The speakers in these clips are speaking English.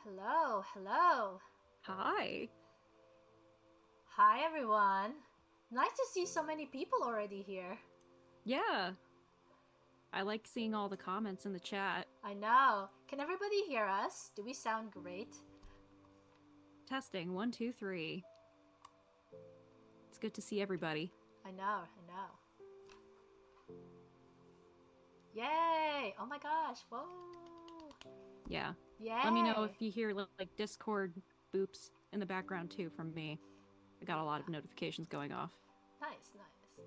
Hello, hello. Hi. Hi, everyone. Nice to see so many people already here. Yeah, I like seeing all the comments in the chat. I know. Can everybody hear us? Do we sound great? Testing, one, two, three. It's good to see everybody. I know, I know. Yay! Oh my gosh, whoa! Yeah. Let me know Yay! if you hear like Discord boops in the background too from me. I got a lot of notifications going off. Nice, nice.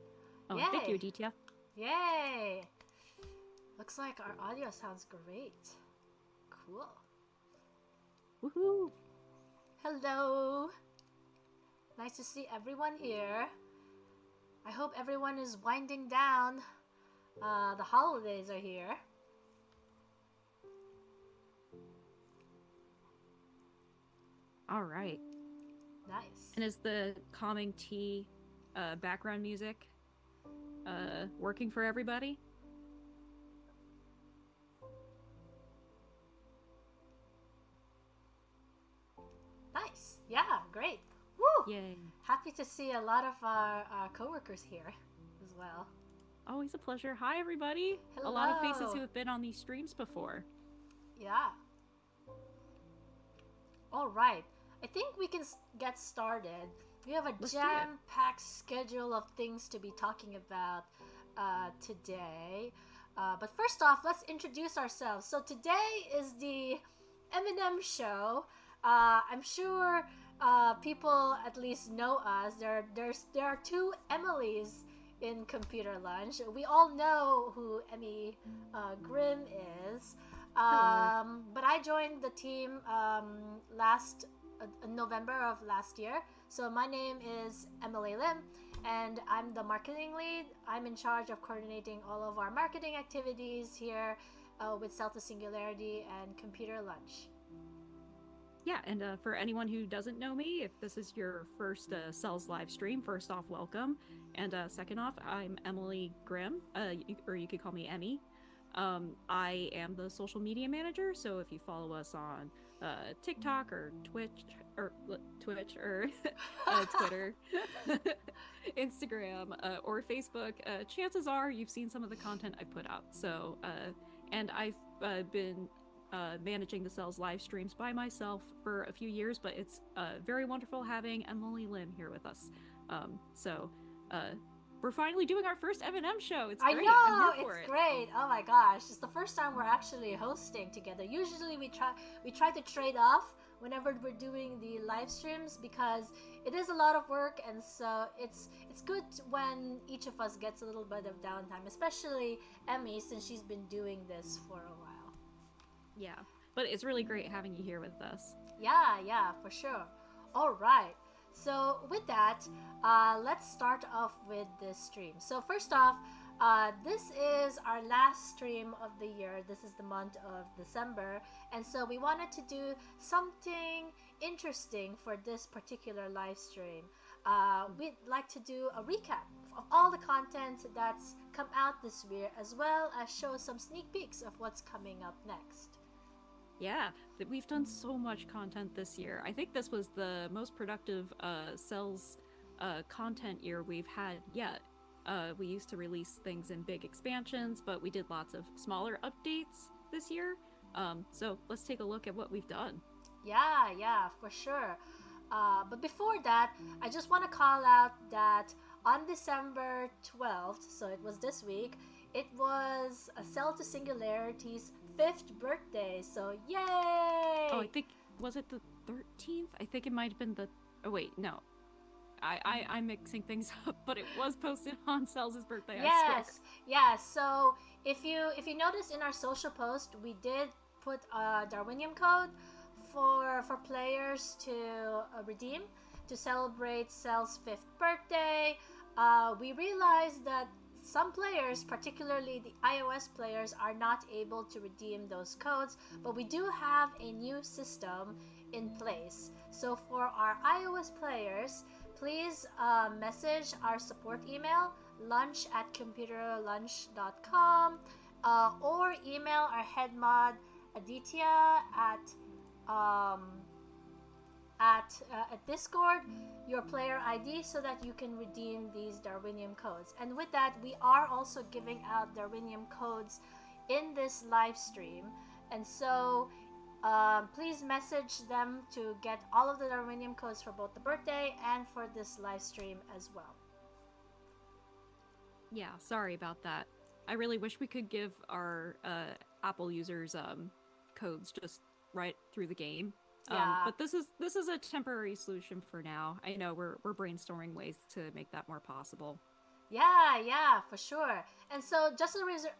Oh, and thank you, Yay! Aditya. Yay! Looks like our audio sounds great. Cool. Woohoo! Hello! Nice to see everyone here. I hope everyone is winding down. The holidays are here. All right. Nice. And is the calming tea background music working for everybody? Nice. Yeah, great. Woo! Yay. Happy to see a lot of our coworkers here as well. Always a pleasure. Hi, everybody. A lot of faces who Hello. have been on these streams before. Yeah. All right. I think we can get started. We have a Let's do it. jam-packed schedule of things to be talking about today. But first off, let's introduce ourselves. So today is the Eminem show. I'm sure people at least know us. There are two Emilys in Computer Lunch. We all know who Emmy Grimm is. Hello. But I joined the team last November of last year. So my name is Emily Lim, and I'm the marketing lead. I'm in charge of coordinating all of our marketing activities here with Cell To Singularity and Computer Lunch. Yeah, and for anyone who doesn't know me, if this is your first Cells live stream, first off, welcome. And second off, I'm Emily Grimm, or you could call me Emmy. I am the social media manager, so if you follow us on TikTok or Twitch or Twitter, Instagram, or Facebook, chances are you've seen some of the content I've put out. So, and I've been managing the Cells live streams by myself for a few years, but it's very wonderful having Emily Lim here with us. So uh, we're finally doing our first M&M show. It's I great. I'm here know, for it's it. great. Oh my gosh, it's the first time we're actually hosting together. Usually we try to trade off whenever we're doing the live streams because it is a lot of work, and so it's good when each of us gets a little bit of downtime, especially Emmy since she's been doing this for a while. Yeah, but it's really great having you here with us. Yeah, yeah, for sure. All right. So with that, let's start off with this stream. So first off, this is our last stream of the year. This is the month of December, and so we wanted to do something interesting for this particular live stream. We'd like to do a recap of all the content that's come out this year, as well as show some sneak peeks of what's coming up next. Yeah, we've done so much content this year. I think this was the most productive Cells content year we've had yet. We used to release things in big expansions, but we did lots of smaller updates this year. So let's take a look at what we've done. Yeah, yeah, for sure. But before that, I just want to call out that on December 12th, so it was this week, it was a Cell to Singularity's fifth birthday. So, Oh, yay! was it the 13th? I think it might have been the. Oh, wait, no. I'm mixing things up, but it was posted on Cells' birthday, I swear. Yes, yes. So if you notice in our social post, we did put a Darwinium code for players to redeem to celebrate Cell's fifth birthday. We realized that some players, particularly the iOS players, are not able to redeem those codes, but we do have a new system in place. So for our iOS players, please message our support email lunch@computerlunch.com or email our head mod Aditya at at Discord your player ID so that you can redeem these Darwinium codes. And with that, we are also giving out Darwinium codes in this live stream. And so please message them to get all of the Darwinium codes for both the birthday and for this live stream as well. Yeah, sorry about that. I really wish we could give our Apple users codes just right through the game. Yeah. But this is a temporary solution for now. I know we're brainstorming ways to make that more possible. Yeah, for sure. And so just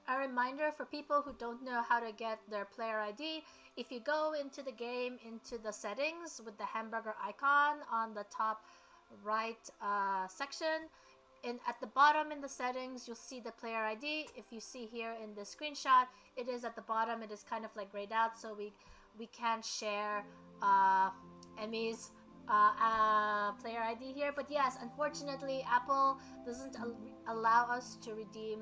a reminder for people who don't know how to get their player ID, if you go into the game, into the settings with the hamburger icon on the top right section, and at the bottom in the settings, you'll see the player ID. If you see here in the screenshot, it is at the bottom. It is kind of like grayed out, so we can't share Emmy's player ID here. But yes, unfortunately, Apple doesn't allow us to redeem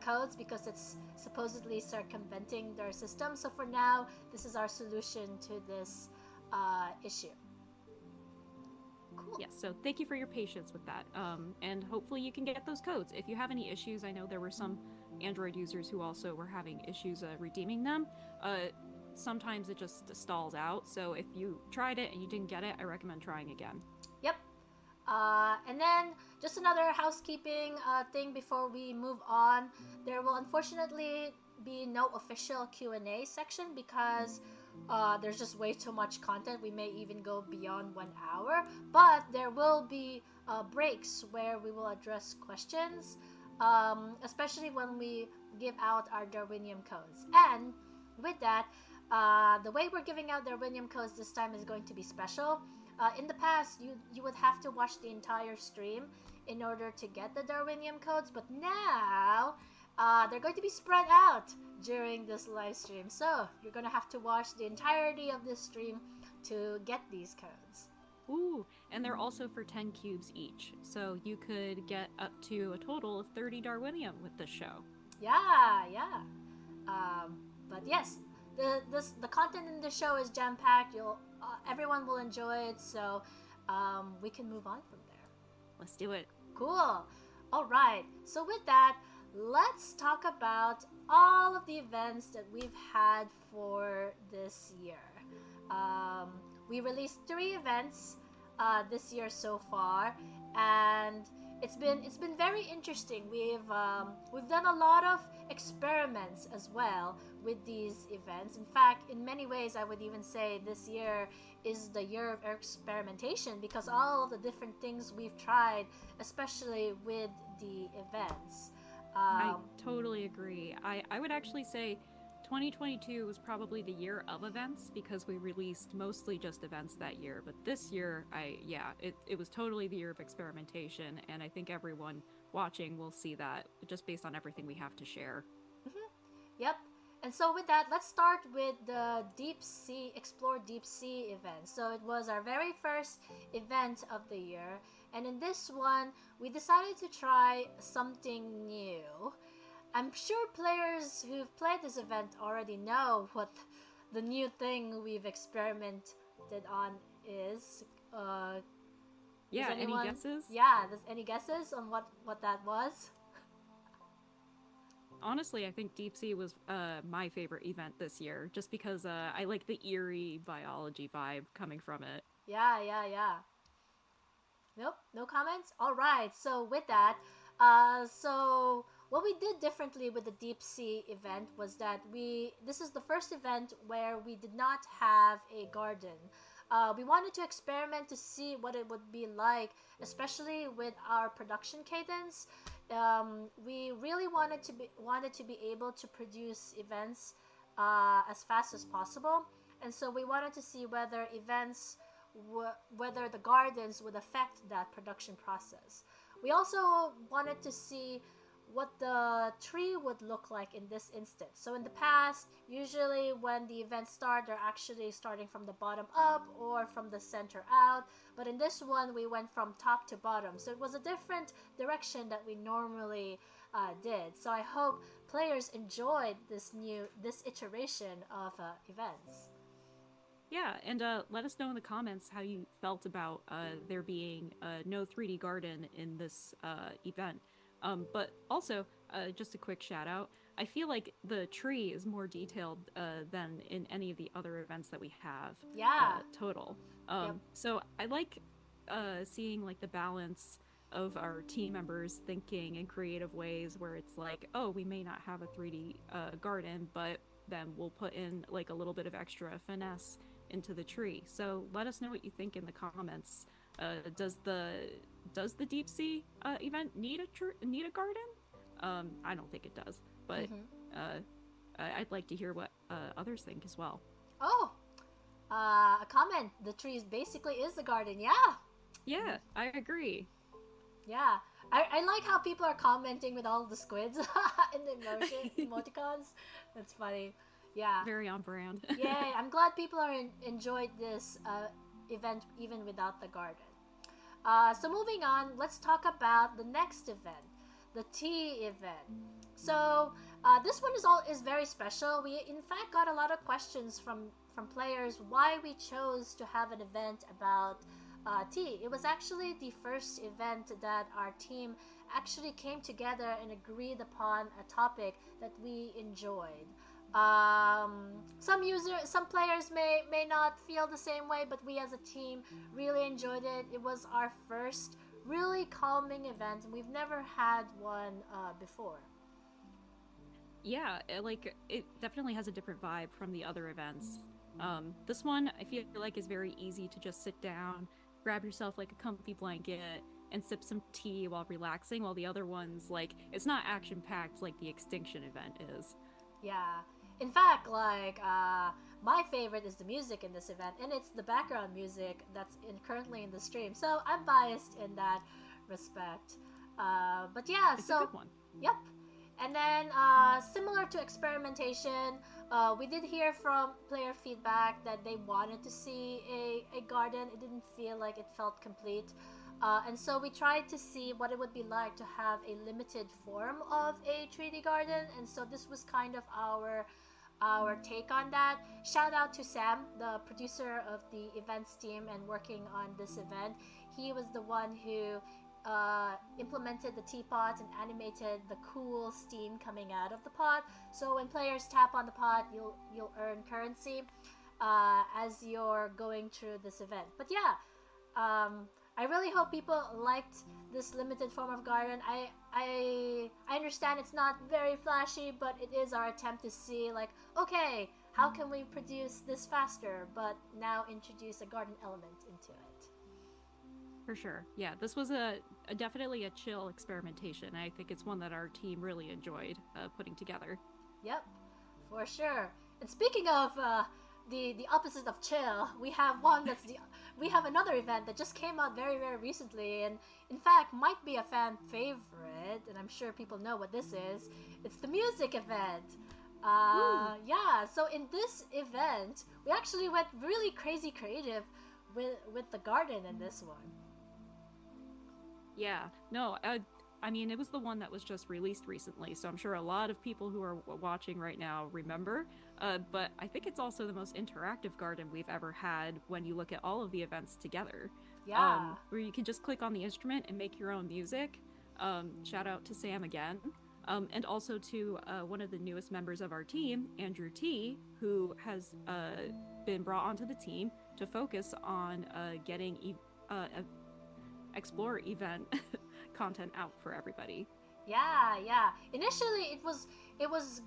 codes because it's supposedly circumventing their system. So for now, this is our solution to this issue. Cool. Yes, so thank you for your patience with that. And hopefully you can get those codes. If you have any issues, I know there were some Android users who also were having issues redeeming them. Sometimes it just stalls out. So if you tried it and you didn't get it, I recommend trying again. Yep. And then just another housekeeping thing before we move on. There will unfortunately be no official Q&A section because there's just way too much content. We may even go beyond 1 hour, but there will be breaks where we will address questions, especially when we give out our Darwinium codes. And with that, the way we're giving out Darwinium codes this time is going to be special. In the past, you would have to watch the entire stream in order to get the Darwinium codes, but now they're going to be spread out during this live stream. So you're going to have to watch the entirety of this stream to get these codes. Ooh, and they're also for 10 cubes each. So you could get up to a total of 30 Darwinium with this show. Yeah. But yes, the content in the show is jam-packed. Everyone will enjoy it, so we can move on from there. Let's do it. Cool. All right. So with that, let's talk about all of the events that we've had for this year. We released 3 events this year so far, and it's been very interesting. We've done a lot of experiments as well with these events. In fact, in many ways, I would even say this year is the year of experimentation because all of the different things we've tried, especially with the events. I totally agree. I would actually say 2022 was probably the year of events because we released mostly just events that year. But this year, it was totally the year of experimentation, and I think everyone watching will see that just based on everything we have to share. Mm-hmm. Yep. And so with that, let's start with the Explore Deep Sea event. So it was our very first event of the year. And in this one, we decided to try something new. I'm sure players who've played this event already know what the new thing we've experimented on is. Any guesses? Yeah, any guesses on what that was? Honestly, I think Deep Sea was my favorite event this year, just because I like the eerie biology vibe coming from it. Yeah. Nope, no comments? All right, so with that, so what we did differently with the Deep Sea event was that this is the first event where we did not have a garden. We wanted to experiment to see what it would be like, especially with our production cadence. We really wanted to be able to produce events as fast as possible, and so we wanted to see whether the gardens would affect that production process. We also wanted to see what the tree would look like in this instance. So in the past, usually when the events start, they're actually starting from the bottom up or from the center out. But in this one, we went from top to bottom. So it was a different direction that we normally did. So I hope players enjoyed this iteration of events. Yeah, and let us know in the comments how you felt about there being no 3D garden in this event. But also, just a quick shout out. I feel like the tree is more detailed than in any of the other events that we have Yeah. total. Yep. So I like seeing like the balance of our team members thinking in creative ways where it's like, oh, we may not have a 3D garden, but then we'll put in like a little bit of extra finesse into the tree. So let us know what you think in the comments. Does the deep sea event need a garden? I don't think it does, but Mm-hmm. uh, I'd like to hear what others think as well. Oh, a comment. The tree basically is the garden. Yeah. Yeah, I agree. Yeah. I like how people are commenting with all the squids in the emotion emoticons. That's funny. Yeah. Very on brand. Yay. I'm glad people are enjoyed this event even without the garden. So moving on, let's talk about the next event, the tea event. So this one is very special. We in fact got a lot of questions from players why we chose to have an event about tea. It was actually the first event that our team actually came together and agreed upon a topic that we enjoyed. Some players may not feel the same way, but we as a team really enjoyed it. It was our first really calming event, and we've never had one before. Yeah, like it definitely has a different vibe from the other events. This one I feel like is very easy to just sit down, grab yourself like a comfy blanket, and sip some tea while relaxing. While the other ones, like, it's not action packed like the Extinction event is. Yeah. In fact, like my favorite is the music in this event, and it's the background music that's currently in the stream. So I'm biased in that respect. But yeah, It's a so good one. yep. And then, similar to experimentation, we did hear from player feedback that they wanted to see a garden. It didn't feel like it felt complete. And so we tried to see what it would be like to have a limited form of a 3D garden. And so this was kind of our take on that. Shout out to Sam, the producer of the events team and working on this event. He was the one who implemented the teapot and animated the cool steam coming out of the pot. So when players tap on the pot, you'll earn currency as you're going through this event. But yeah, I really hope people liked this limited form of garden. I understand it's not very flashy, but it is our attempt to see like, okay, how can we produce this faster, but now introduce a garden element into it. For sure. Yeah, this was a definitely a chill experimentation. I think it's one that our team really enjoyed putting together. Yep, for sure. And speaking of the opposite of chill, we have another event that just came out very recently, and in fact might be a fan favorite. And I'm sure people know what this is. It's the music event. Yeah. So in this event, we actually went really crazy creative with the garden in this one. Yeah. No, I mean, it was the one that was just released recently, so I'm sure a lot of people who are watching right now remember. But I think it's also the most interactive garden we've ever had when you look at all of the events together. Yeah. Where you can just click on the instrument and make your own music. Shout out to Sam again. And also to one of the newest members of our team, Andrew T, who has been brought onto the team to focus on getting Explore event content out for everybody. Yeah. Initially, it was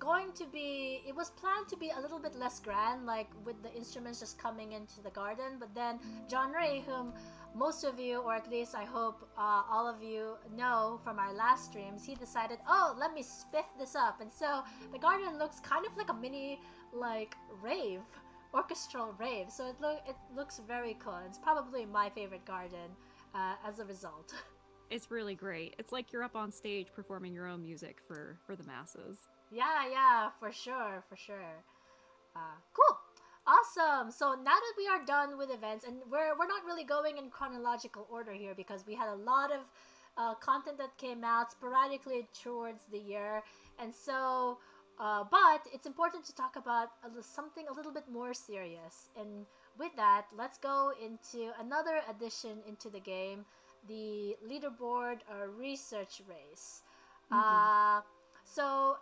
planned to be a little bit less grand, like with the instruments just coming into the garden. But then John Ray, whom most of you, or at least I hope all of you know from our last streams, he decided, oh, let me spiff this up, and so the garden looks kind of like a mini like rave, orchestral rave. So it looks very cool. It's probably my favorite garden as a result. It's really great. It's like you're up on stage performing your own music for the masses. Yeah, for sure. Cool. Awesome. So now that we are done with events, and we're not really going in chronological order here because we had a lot of content that came out sporadically towards the year, and so But it's important to talk about something a little bit more serious. And with that, let's go into another addition into the game, the leaderboard research race. So,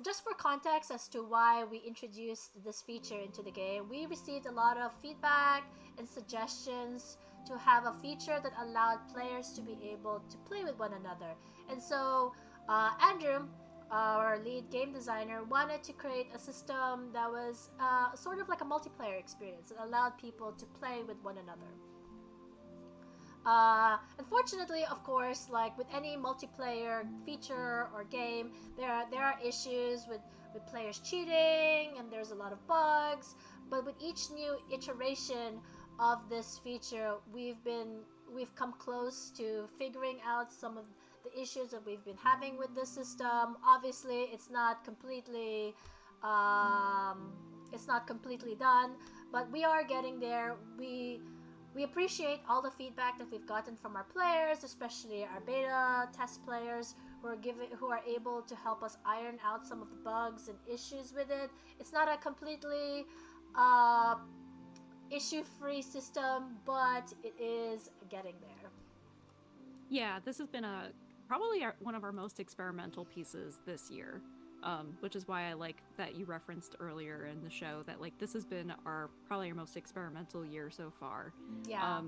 just for context as to why we introduced this feature into the game, we received a lot of feedback and suggestions to have a feature that allowed players to be able to play with one another. And so, Andrew, our lead game designer, wanted to create a system that was sort of like a multiplayer experience that allowed people to play with one another. Unfortunately, of course, like with any multiplayer feature or game, there are issues with players cheating, and there's a lot of bugs. But with each new iteration of this feature, we've come close to figuring out some of the issues that we've been having with this system. Obviously, it's not completely done, but we are getting there. We appreciate all the feedback that we've gotten from our players, especially our beta test players who are able to help us iron out some of the bugs and issues with it. It's not a completely issue-free system, but it is getting there. Yeah, this has been probably one of our most experimental pieces this year. Which is why I like that you referenced earlier in the show that like this has been probably our most experimental year so far. Yeah.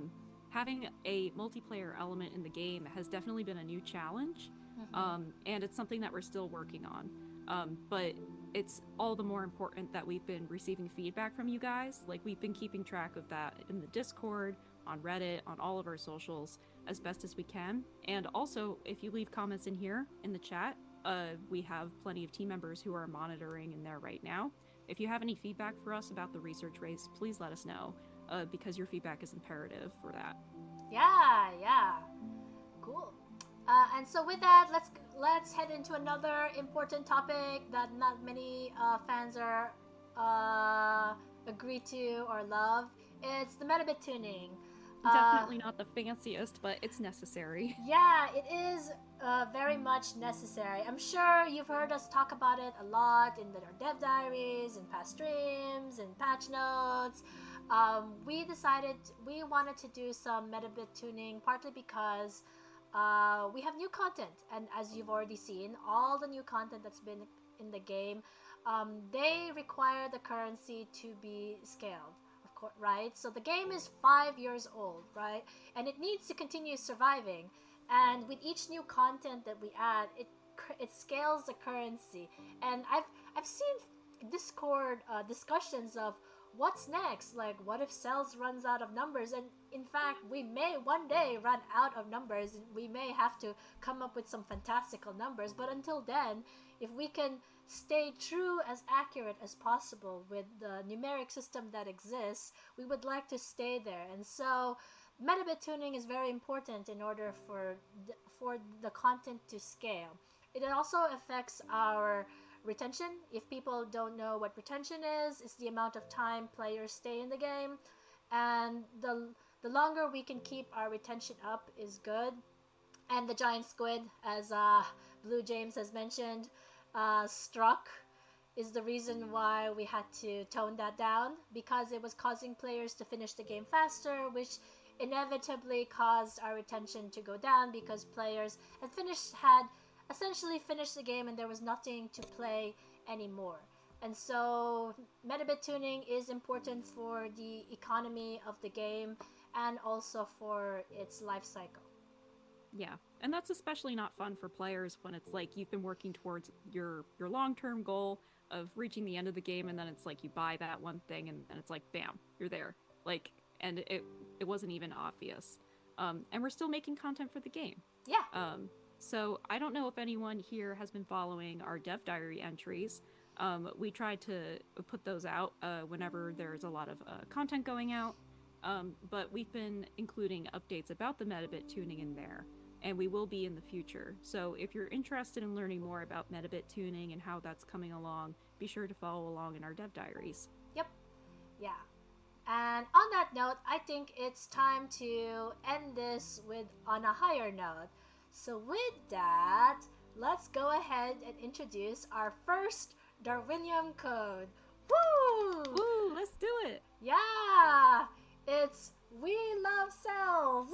Having a multiplayer element in the game has definitely been a new challenge, and it's something that we're still working on. But it's all the more important that we've been receiving feedback from you guys. Like we've been keeping track of that in the Discord, on Reddit, on all of our socials as best as we can. And also, if you leave comments in here in the chat, we have plenty of team members who are monitoring in there right now. If you have any feedback for us about the research race, please let us know, because your feedback is imperative for that. Yeah. Cool. And so with that, let's head into another important topic that not many fans are agree to or love. It's the Metabit tuning. Definitely not the fanciest, but it's necessary. Yeah, it is very much necessary. I'm sure you've heard us talk about it a lot in our dev diaries, in past streams, in patch notes. We wanted to do some Metabit tuning, partly because we have new content, and as you've already seen, all the new content that's been in the game, they require the currency to be scaled. Right? So the game is 5 years old, right? And it needs to continue surviving. And with each new content that we add, it scales the currency. And I've seen Discord discussions of what's next. Like, what if Cells runs out of numbers? And in fact, we may one day run out of numbers. And we may have to come up with some fantastical numbers. But until then, if we can stay true as accurate as possible with the numeric system that exists, we would like to stay there. And so Metabit tuning is very important in order for the content to scale. It also affects our retention. If people don't know what retention is, it's the amount of time players stay in the game, and the longer we can keep our retention up is good. And the giant squid, as Blue James has mentioned, struck is the reason why we had to tone that down, because it was causing players to finish the game faster, which inevitably caused our retention to go down because players had essentially finished the game and there was nothing to play anymore. And so Metabit tuning is important for the economy of the game and also for its life cycle. Yeah, and that's especially not fun for players when it's like you've been working towards your long-term goal of reaching the end of the game, and then it's like you buy that one thing and it's like bam, you're there. Like, and it wasn't even obvious. And we're still making content for the game. Yeah. So I don't know if anyone here has been following our dev diary entries. We try to put those out whenever there's a lot of content going out. But we've been including updates about the Metabit tuning in there, and we will be in the future. So if you're interested in learning more about Metabit tuning and how that's coming along, be sure to follow along in our dev diaries. Yep. Yeah. And on that note, I think it's time to end this on a higher note. So with that, let's go ahead and introduce our first Darwinium code. Woo! Woo, let's do it. Yeah! It's We Love Cells.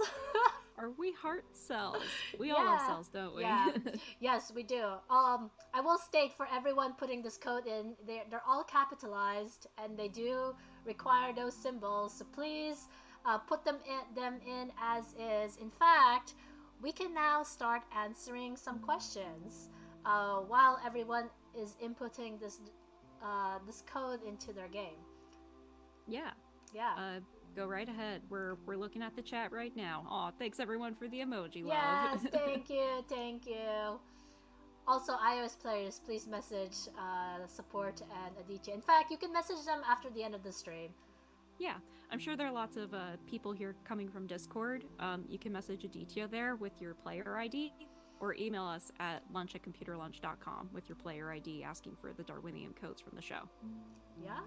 Or we heart cells. We all love cells, don't we? Yeah. Yes, we do. I will state for everyone putting this code in, they're all capitalized and they do require those symbols. So please put them in as is. In fact, we can now start answering some questions while everyone is inputting this code into their game. Yeah. Yeah. Go right ahead. We're looking at the chat right now. Aw, thanks everyone for the emoji love. Yes, thank you. Also, iOS players, please message support and Aditya. In fact, you can message them after the end of the stream. Yeah, I'm sure there are lots of people here coming from Discord. You can message Aditya there with your player ID, or email us at lunch@computerlunch.com with your player ID asking for the Darwinium codes from the show. Yeah.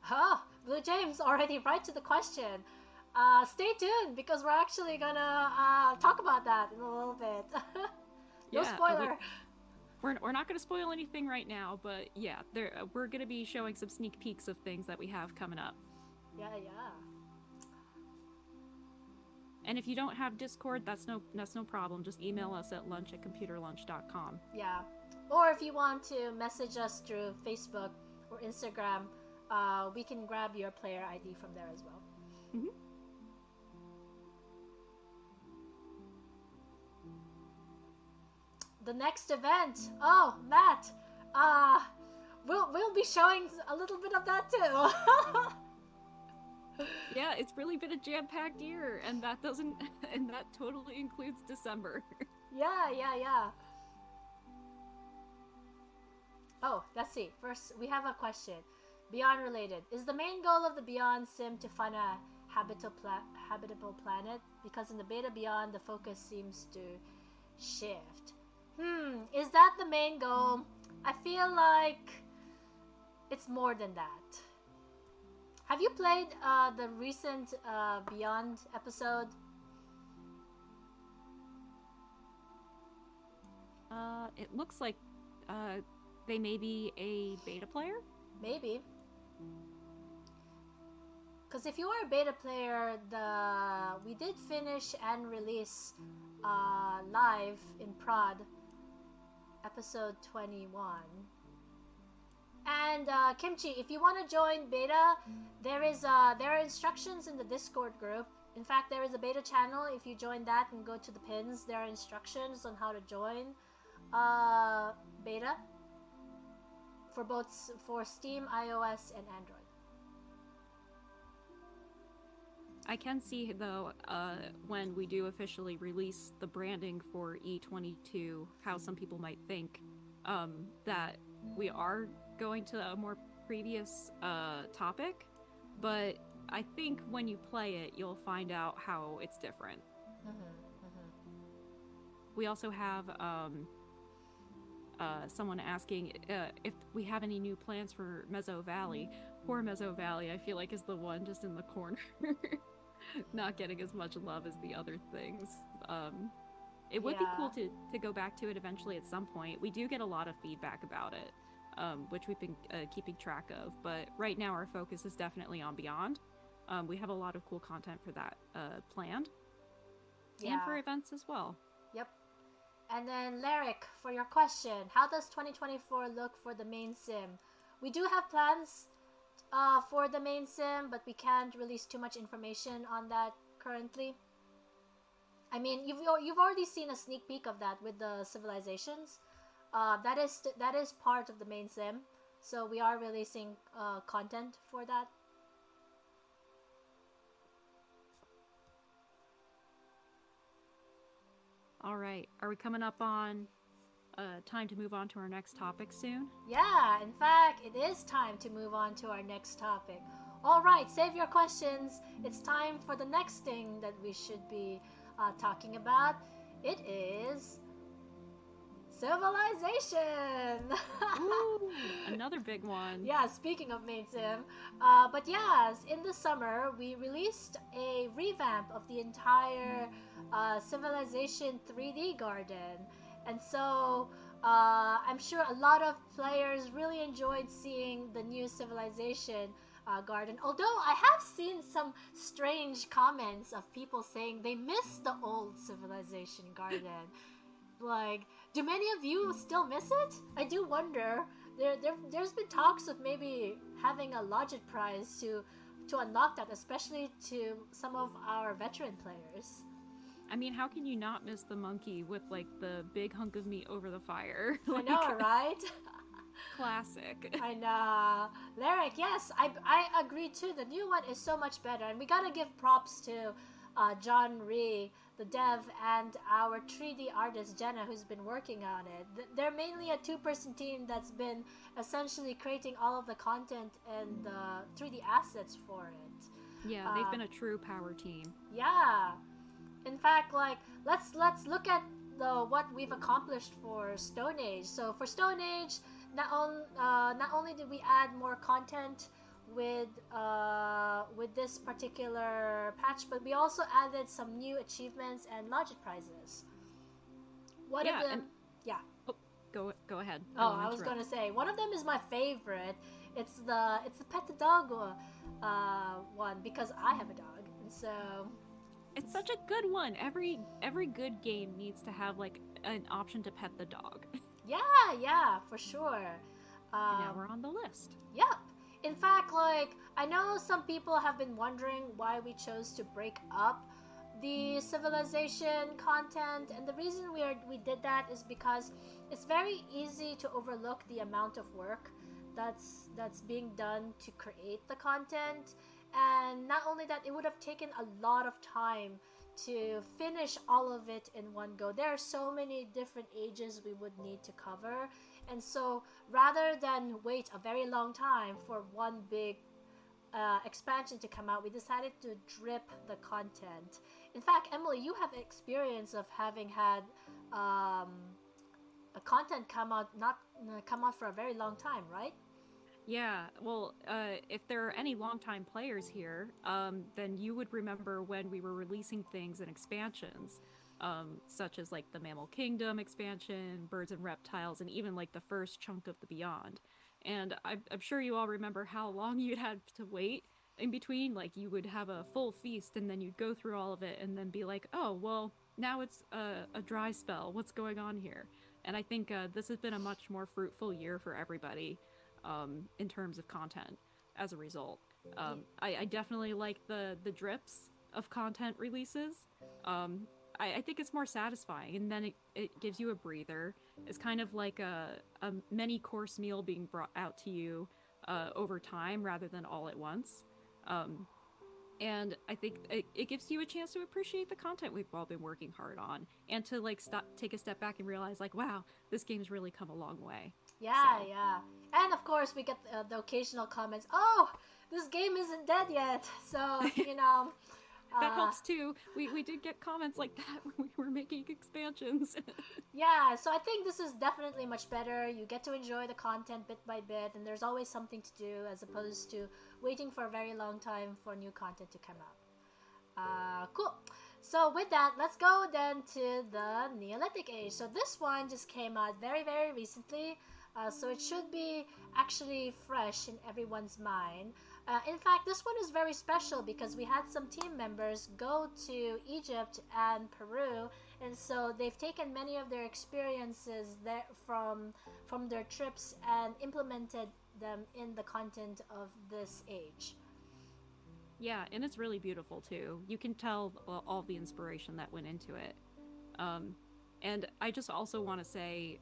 Oh, Blue James already right to the question. Stay tuned because we're actually gonna talk about that in a little bit. No spoiler. We're not going to spoil anything right now, but yeah, we're going to be showing some sneak peeks of things that we have coming up. Yeah. And if you don't have Discord, that's no problem. Just email us at lunch@computerlunch.com. Yeah. Or if you want to message us through Facebook or Instagram, we can grab your player ID from there as well. Mm-hmm. The next event. Oh, Matt. We'll be showing a little bit of that too. Yeah, it's really been a jam-packed year, and that totally includes December. Yeah. Oh, let's see. First, we have a question. Beyond related. Is the main goal of the Beyond sim to find a habitable planet? Because in the beta Beyond, the focus seems to shift. Is that the main goal? I feel like it's more than that. Have you played the recent Beyond episode? It looks like they may be a beta player? Maybe. Because if you are a beta player, we did finish and release live in prod episode 21. And Kimchi, if you want to join beta, there are instructions in the Discord group. In fact, there is a beta channel. If you join that and go to the pins, there are instructions on how to join beta for Steam, iOS, and Android. I can see, though, when we do officially release the branding for E22, how some people might think that we are going to a more previous topic, but I think when you play it, you'll find out how it's different. We also have someone asking if we have any new plans for Mezzo Valley. Poor Mezzo Valley, I feel like, is the one just in the corner. Not getting as much love as the other things. It would be cool to go back to it eventually at some point. We do get a lot of feedback about it, which we've been keeping track of. But right now our focus is definitely on Beyond. We have a lot of cool content for that planned. Yeah. And for events as well. Yep. And then Lyric, for your question, how does 2024 look for the main sim? We do have plans for the main sim, but we can't release too much information on that currently. I mean, you've already seen a sneak peek of that with the civilizations. That is part of the main sim, so we are releasing content for that. All right, are we coming up on time to move on to our next topic soon? Yeah, in fact, it is time to move on to our next topic. All right, save your questions. It's time for the next thing that we should be talking about. It is civilization. Ooh, another big one. Yeah, speaking of main sim. But yes, in the summer, we released a revamp of the entire Civilization 3D garden. And so I'm sure a lot of players really enjoyed seeing the new civilization garden. Although I have seen some strange comments of people saying they miss the old civilization garden. Like, do many of you still miss it? I do wonder. There's been talks of maybe having a Logit prize to unlock that, especially to some of our veteran players. I mean, how can you not miss the monkey with like the big hunk of meat over the fire? I Like, know, right? classic. I know. Lyric, yes, I agree too. The new one is so much better, and we gotta give props to John Ree, the dev, and our 3D artist Jenna, who's been working on it. They're mainly a two-person team that's been essentially creating all of the content and the 3D assets for it. Yeah, they've been a true power team. Yeah. In fact, like let's look at what we've accomplished for Stone Age. So for Stone Age, not only did we add more content with this particular patch, but we also added some new achievements and Logit prizes. One of them, and... yeah. Oh, go ahead. I was gonna say one of them is my favorite. It's the pet the dog one, because I have a dog, and so it's such a good one. Every good game needs to have like an option to pet the dog. Yeah, for sure. And now we're on the list. Yep. In fact, like, I know some people have been wondering why we chose to break up the civilization content, and the reason we did that is because it's very easy to overlook the amount of work that's being done to create the content. And not only that, it would have taken a lot of time to finish all of it in one go. There are so many different ages we would need to cover, and so rather than wait a very long time for one big expansion to come out, we decided to drip the content. In fact, Emily, you have experience of having had a content come out for a very long time, right? Yeah, well, if there are any longtime players here, then you would remember when we were releasing things in expansions, such as like the Mammal Kingdom expansion, Birds and Reptiles, and even like the first chunk of the Beyond. And I'm sure you all remember how long you'd had to wait in between. Like, you would have a full feast, and then you'd go through all of it, and then be like, oh, well, now it's a dry spell. What's going on here? And I think this has been a much more fruitful year for everybody. In terms of content as a result. I definitely like the drips of content releases. I think it's more satisfying, and then it gives you a breather. It's kind of like a many course meal being brought out to you over time rather than all at once. And I think it gives you a chance to appreciate the content we've all been working hard on, and to like take a step back and realize like, wow, this game's really come a long way. Yeah. And of course, we get the occasional comments, oh, this game isn't dead yet. So, you know. That helps too. We did get comments like that when we were making expansions. Yeah, so I think this is definitely much better. You get to enjoy the content bit by bit, and there's always something to do as opposed to waiting for a very long time for new content to come out. Cool. So with that, let's go then to the Neolithic Age. So this one just came out very, very recently. So it should be actually fresh in everyone's mind. In fact, this one is very special because we had some team members go to Egypt and Peru, and so they've taken many of their experiences there from their trips and implemented them in the content of this age. Yeah, and it's really beautiful too. You can tell all the inspiration that went into it. And I just also want to say,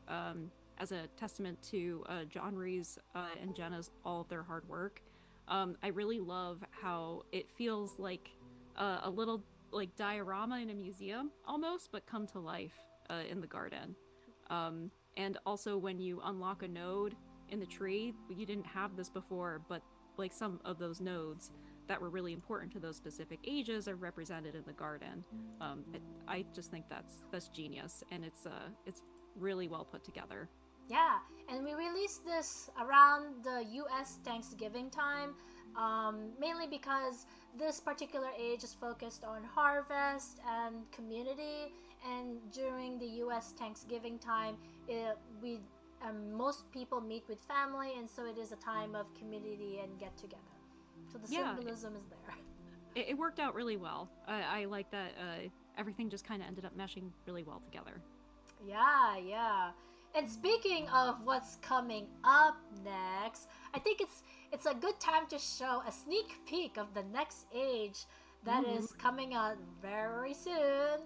as a testament to John Ree's and Jenna's all of their hard work, I really love how it feels like a little like diorama in a museum almost, but come to life in the garden. And also when you unlock a node in the tree, you didn't have this before, but like some of those nodes that were really important to those specific ages are represented in the garden. I just think that's genius, and it's really well put together. Yeah, and we released this around the US Thanksgiving time, mainly because this particular age is focused on harvest and community, and during the US Thanksgiving time, we most people meet with family, and so it is a time of community and get together. So the symbolism is there. It worked out really well. I like that everything just kind of ended up meshing really well together. Yeah. And speaking of what's coming up next, I think it's a good time to show a sneak peek of the next age that is coming out very soon.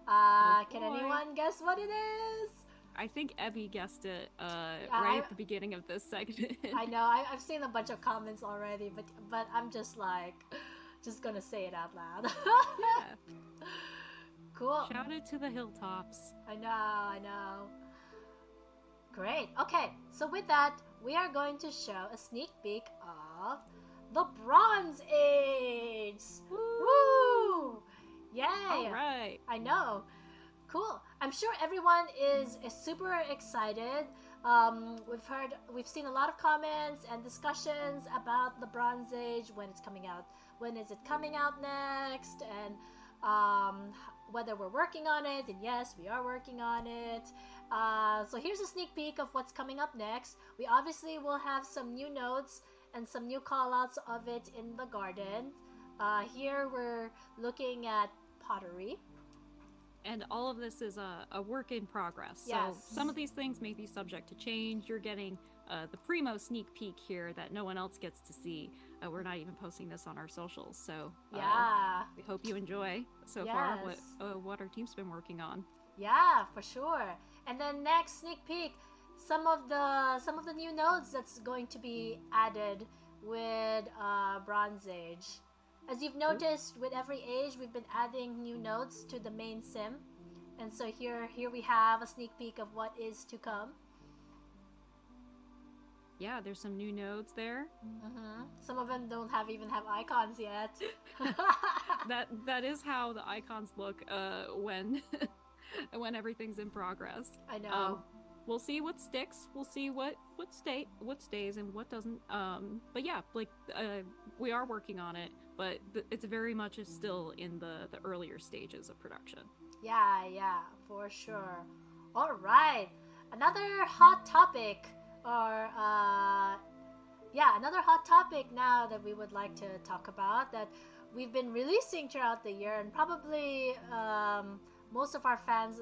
Can anyone guess what it is? I think Abby guessed it right at the beginning of this segment. I know. I've seen a bunch of comments already, but I'm just gonna say it out loud. Yeah. Cool. Shout it to the hilltops. I know. Great. Okay, so with that, we are going to show a sneak peek of the Bronze Age. Woo! Yay! All right. I know. Cool. I'm sure everyone is super excited. We've seen a lot of comments and discussions about the Bronze Age, when it's coming out, when is it coming out next, and whether we're working on it. And yes, we are working on it. So here's a sneak peek of what's coming up next. We obviously will have some new notes and some new callouts of it in the garden. Here we're looking at pottery. And all of this is a work in progress. Yes. So some of these things may be subject to change. You're getting the primo sneak peek here that no one else gets to see. We're not even posting this on our socials. So we hope you enjoy so far what our team's been working on. Yeah, for sure. And then next sneak peek, some of the new nodes that's going to be added with Bronze Age. As you've noticed, with every age, we've been adding new nodes to the main sim. And so here we have a sneak peek of what is to come. Yeah, there's some new nodes there. Some of them don't even have icons yet. that is how the icons look when everything's in progress. I know. We'll see what sticks. We'll see what stays and what doesn't. But yeah, we are working on it, but it's very much still in the earlier stages of production. Yeah, for sure. All right, another hot topic, another hot topic now that we would like to talk about, that we've been releasing throughout the year, and probably most of our fans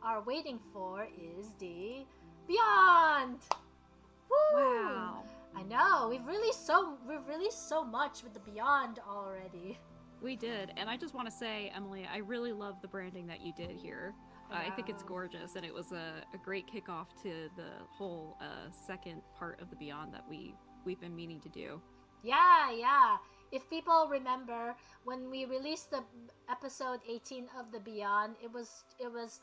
are waiting for, is the Beyond. Woo! Wow. I know, we've released so much with the Beyond already. We did, and I just want to say, Emily, I really love the branding that you did here. I think it's gorgeous, and it was a great kickoff to the whole second part of the Beyond that we've been meaning to do. Yeah. If people remember, when we released the episode 18 of the Beyond, it was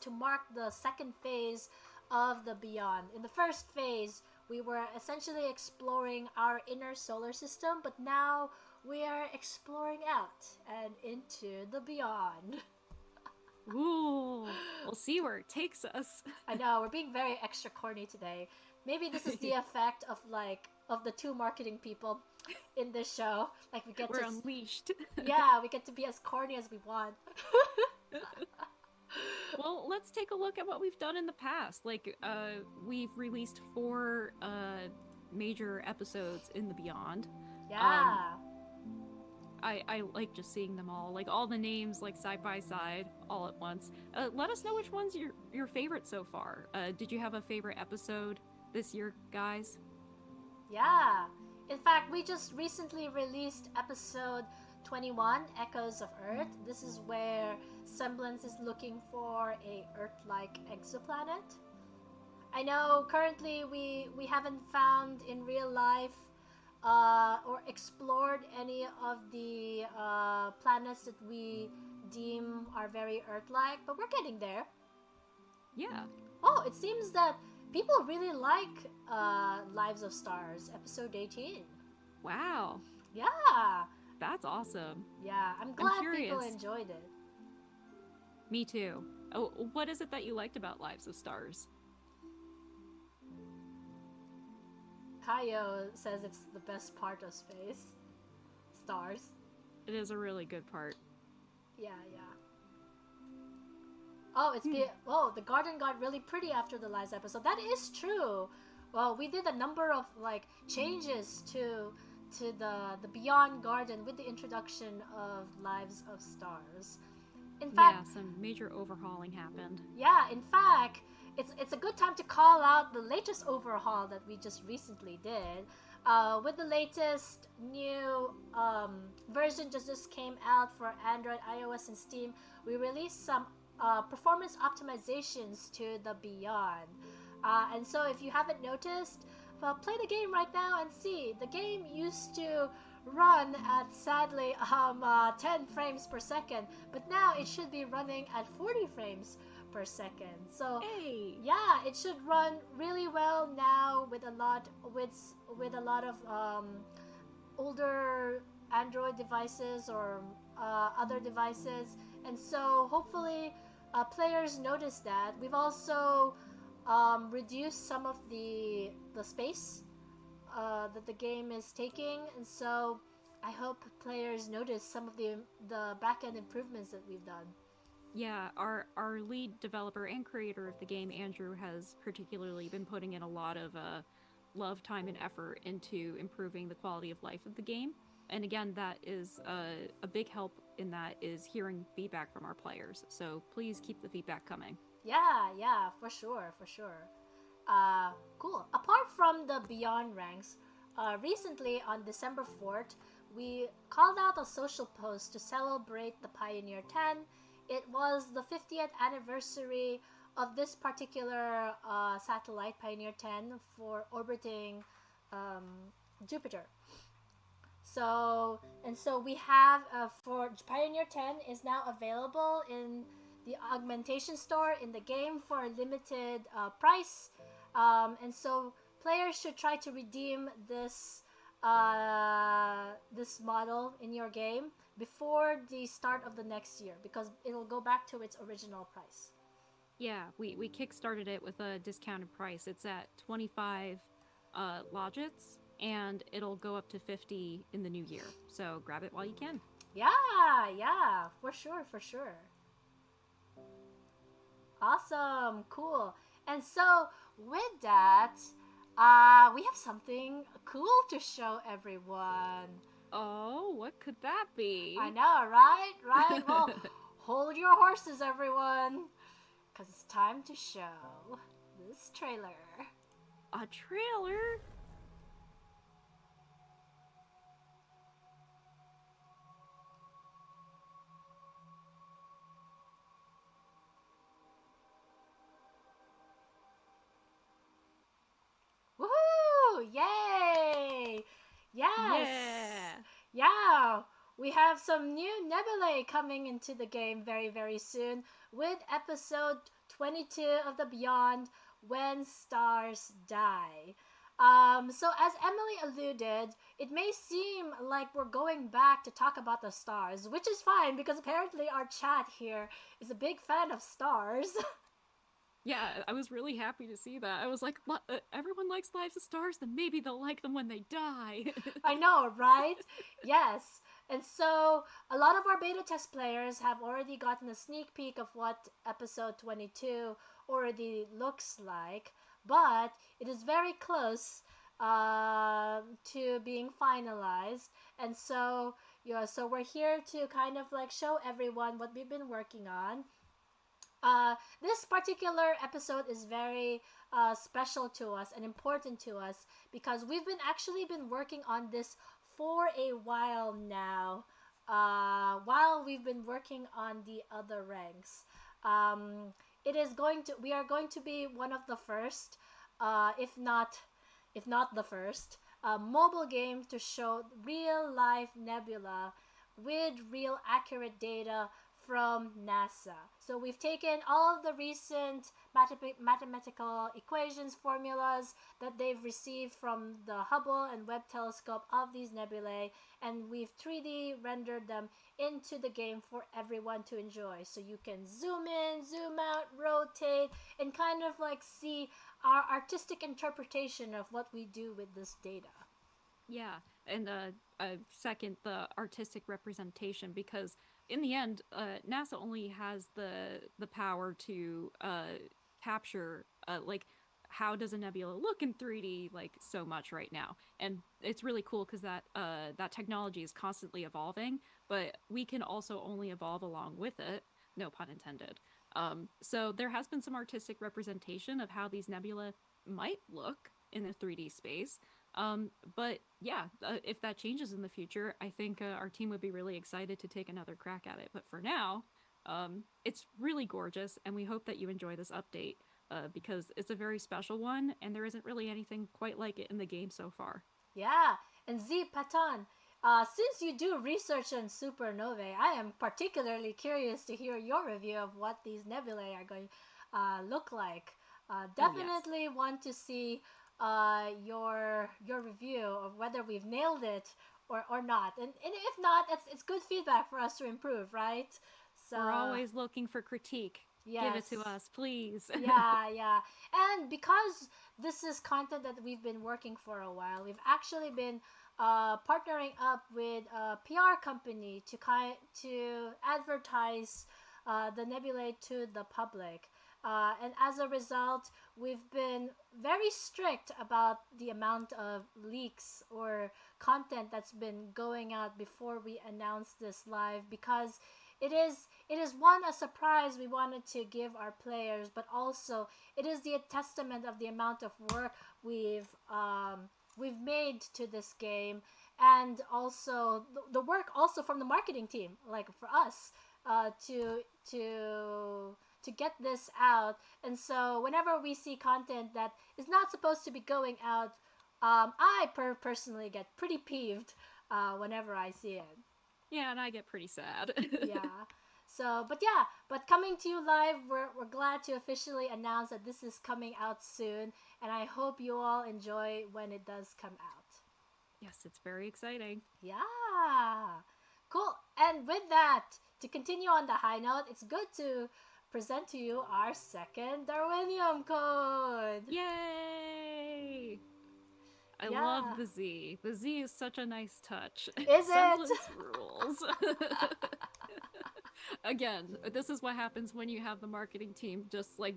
to mark the second phase of the Beyond. In the first phase, we were essentially exploring our inner solar system, but now we are exploring out and into the Beyond. Ooh, we'll see where it takes us. I know, we're being very extra corny today. Maybe this is the effect of the two marketing people in this show. We're unleashed. Yeah, we get to be as corny as we want. Well, let's take a look at what we've done in the past. We've released 4 major episodes in the Beyond. Yeah. I like just seeing them all, all the names, side by side, all at once. Let us know which one's your favorite so far. Did you have a favorite episode this year, guys? Yeah. In fact, we just recently released episode 21, Echoes of Earth. This is where Semblance is looking for a Earth-like exoplanet. I know currently we haven't found in real life or explored any of the planets that we deem are very Earth-like, but we're getting there. Yeah. Oh, it seems that people really like Lives of Stars, episode 18. Wow. Yeah. That's awesome. Yeah, I'm glad people enjoyed it. Me too. Oh, what is it that you liked about Lives of Stars? Kaio says it's the best part of space. Stars. It is a really good part. Yeah. Oh, the garden got really pretty after the last episode. That is true. Well, we did a number of like changes to the Beyond Garden with the introduction of Lives of Stars. In fact, Yeah, some major overhauling happened. yeah, in fact, it's a good time to call out the latest overhaul that we just recently did. With the latest new version just came out for Android, iOS, and Steam, we released some performance optimizations to the Beyond. And so, if you haven't noticed, well, play the game right now and see. The game used to run at sadly 10 frames per second, but now it should be running at 40 frames per second. So Hey! yeah, it should run really well now with a lot of older Android devices or other devices, and so hopefully players notice that. We've also reduced some of the space that the game is taking, and so I hope players notice some of the back-end improvements that we've done. Yeah, our lead developer and creator of the game, Andrew, has particularly been putting in a lot of love, time, and effort into improving the quality of life of the game. And again, that is a big help in that is hearing feedback from our players. So please keep the feedback coming. Yeah, for sure, for sure. Cool. Apart from the Beyond ranks, recently on December 4th, we called out a social post to celebrate the Pioneer 10. It was the 50th anniversary of this particular satellite, Pioneer 10, for orbiting Jupiter. So we have for Pioneer 10 is now available in the augmentation store in the game for a limited price, and so players should try to redeem this model in your game before the start of the next year because it'll go back to its original price. Yeah, we kickstarted it with a discounted price. It's at 25 logits, and it'll go up to 50 in the new year. So grab it while you can. Yeah, for sure, for sure. Awesome, cool. And so with that, we have something cool to show everyone. Oh, what could that be? I know, right? Right? Well, hold your horses, everyone, because it's time to show this trailer. A trailer? Woohoo! Yay! Yes! Yeah! Yeah! We have some new nebulae coming into the game very, very soon with episode 22 of the Beyond When Stars Die. So as Emily alluded, it may seem like we're going back to talk about the stars, which is fine because apparently our chat here is a big fan of stars. Yeah, I was really happy to see that. I was like, everyone likes Lives of Stars, then maybe they'll like them when they die. I know, right? Yes. And so a lot of our beta test players have already gotten a sneak peek of what episode 22 already looks like, but it is very close to being finalized. And so, yeah, so we're here to kind of like show everyone what we've been working on. This particular episode is very special to us and important to us because we've been working on this for a while now. While we've been working on the other ranks, we are going to be one of the first, if not the first, mobile game to show real life nebula with real accurate data from NASA. So we've taken all of the recent mathematical equations, formulas that they've received from the Hubble and Webb telescope of these nebulae, and we've 3D rendered them into the game for everyone to enjoy. So you can zoom in, zoom out, rotate, and kind of like see our artistic interpretation of what we do with this data. Yeah, and second, the artistic representation, because in the end, NASA only has the power to capture like how does a nebula look in 3D like so much right now, and it's really cool because that technology is constantly evolving, but we can also only evolve along with it. No pun intended. So there has been some artistic representation of how these nebula might look in a 3D space. But yeah, if that changes in the future, I think our team would be really excited to take another crack at it. But for now, it's really gorgeous, and we hope that you enjoy this update because it's a very special one, and there isn't really anything quite like it in the game so far. Yeah, and Z Patan, since you do research on supernovae, I am particularly curious to hear your review of what these nebulae are going to look like. Oh, yes. Definitely want to see your review of whether we've nailed it or not. And if not, it's good feedback for us to improve, right? So We're always looking for critique. Give it yes. to us, please. Yeah, yeah. And because this is content that we've been working for a while, we've actually been partnering up with a PR company to advertise the nebulae to the public. And as a result, we've been very strict about the amount of leaks or content that's been going out before we announce this live, because it is one, a surprise we wanted to give our players, but also it is the testament of the amount of work we've made to this game, and also the work also from the marketing team, like for us, to get this out. And so whenever we see content that is not supposed to be going out, I personally get pretty peeved whenever I see it. Yeah, and I get pretty sad. Yeah. So, but coming to you live, we're glad to officially announce that this is coming out soon, and I hope you all enjoy when it does come out. Yes, it's very exciting. Yeah. Cool. And with that, to continue on the high note, it's good to present to you our second Darwinium code. Yay! I love Yeah. the Z. The Z is such a nice touch. Is it? Semblance rules. Again, this is what happens when you have the marketing team just like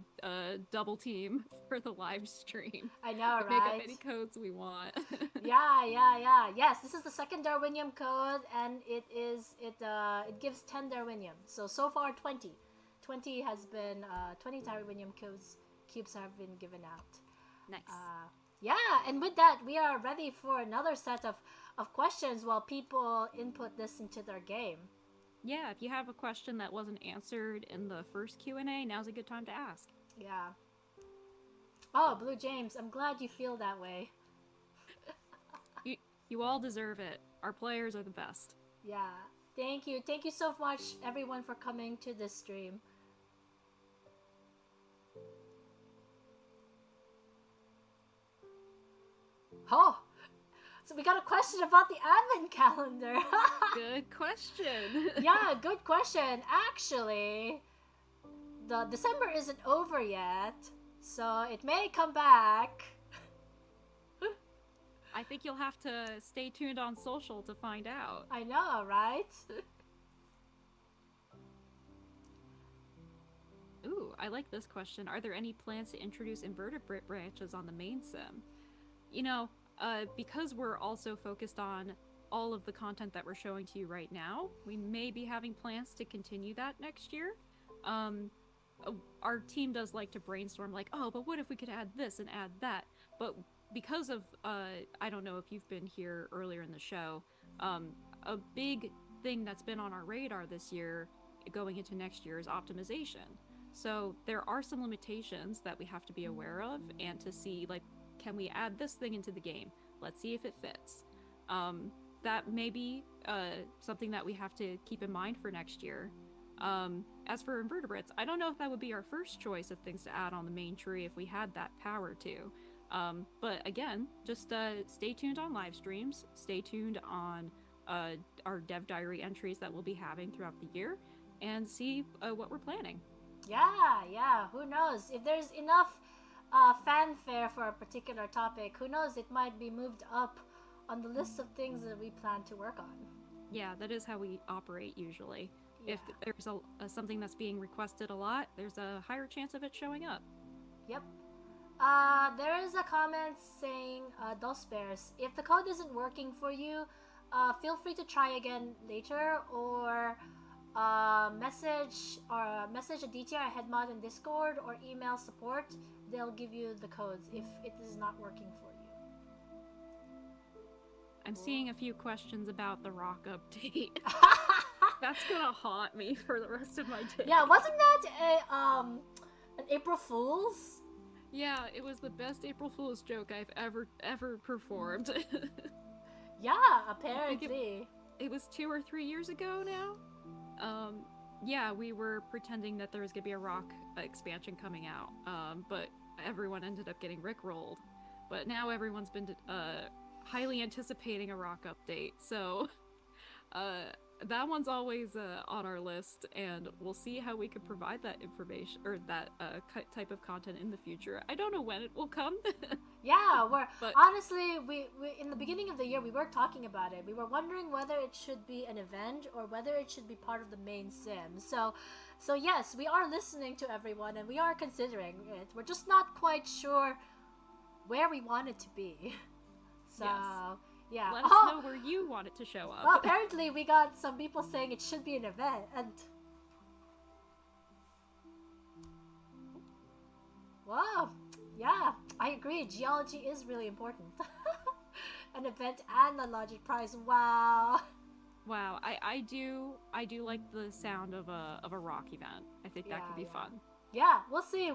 double team for the live stream. I know, We make up right? any codes we want. Yeah. Yes, this is the second Darwinium code, and it gives 10 Darwinium. So far 20. 20 has been 20 Darwinium cubes have been given out. Nice. Yeah, and with that, we are ready for another set of questions while people input this into their game. Yeah, if you have a question that wasn't answered in the first Q&A, now's a good time to ask. Yeah. Oh, Blue James, I'm glad you feel that way. You all deserve it. Our players are the best. Yeah. Thank you. Thank you so much, everyone, for coming to this stream. Oh, so we got a question about the advent calendar. Good question. Yeah, good question. Actually, the December isn't over yet, so it may come back. I think you'll have to stay tuned on social to find out. I know, right? Ooh, I like this question. Are there any plans to introduce invertebrate branches on the main sim? You know, because we're also focused on all of the content that we're showing to you right now, we may be having plans to continue that next year. Our team does like to brainstorm, like, oh, but what if we could add this and add that? But because of, I don't know if you've been here earlier in the show, a big thing that's been on our radar this year going into next year is optimization. So there are some limitations that we have to be aware of, and to see, like, can we add this thing into the game? Let's see if it fits. That may be something that we have to keep in mind for next year. As for invertebrates, I don't know if that would be our first choice of things to add on the main tree if we had that power to. But again, just stay tuned on live streams, stay tuned on our dev diary entries that we'll be having throughout the year, and see what we're planning. Yeah, who knows? If there's enough fanfare for a particular topic, who knows, it might be moved up on the list of things that we plan to work on. Yeah, that is how we operate usually. Yeah. If there's something that's being requested a lot, there's a higher chance of it showing up. Yep. There is a comment saying, Dos Bears, if the code isn't working for you, feel free to try again later, or message a DTR Headmod in Discord, or email support. They'll give you the codes if it is not working for you. I'm seeing a few questions about the rock update. That's gonna haunt me for the rest of my day. Yeah, wasn't that an April Fool's? Yeah, it was the best April Fool's joke I've ever performed. Yeah, apparently. It was 2 or 3 years ago now. Yeah, we were pretending that there was gonna be a rock expansion coming out, but everyone ended up getting rickrolled. But now everyone's been highly anticipating a rock update, so that one's always on our list, and we'll see how we can provide that information or that type of content in the future. I don't know when it will come. Yeah, honestly, we in the beginning of the year we were talking about it. We were wondering whether it should be an event or whether it should be part of the main sim. So yes, we are listening to everyone and we are considering it. We're just not quite sure where we want it to be. So yes. Yeah. Let us know where you want it to show up. Well, apparently we got some people saying it should be an event, and wow, yeah, I agree. Geology is really important. An event and a logic prize. Wow. Wow, I do like the sound of a rock event. I think that could be fun. Yeah, we'll see.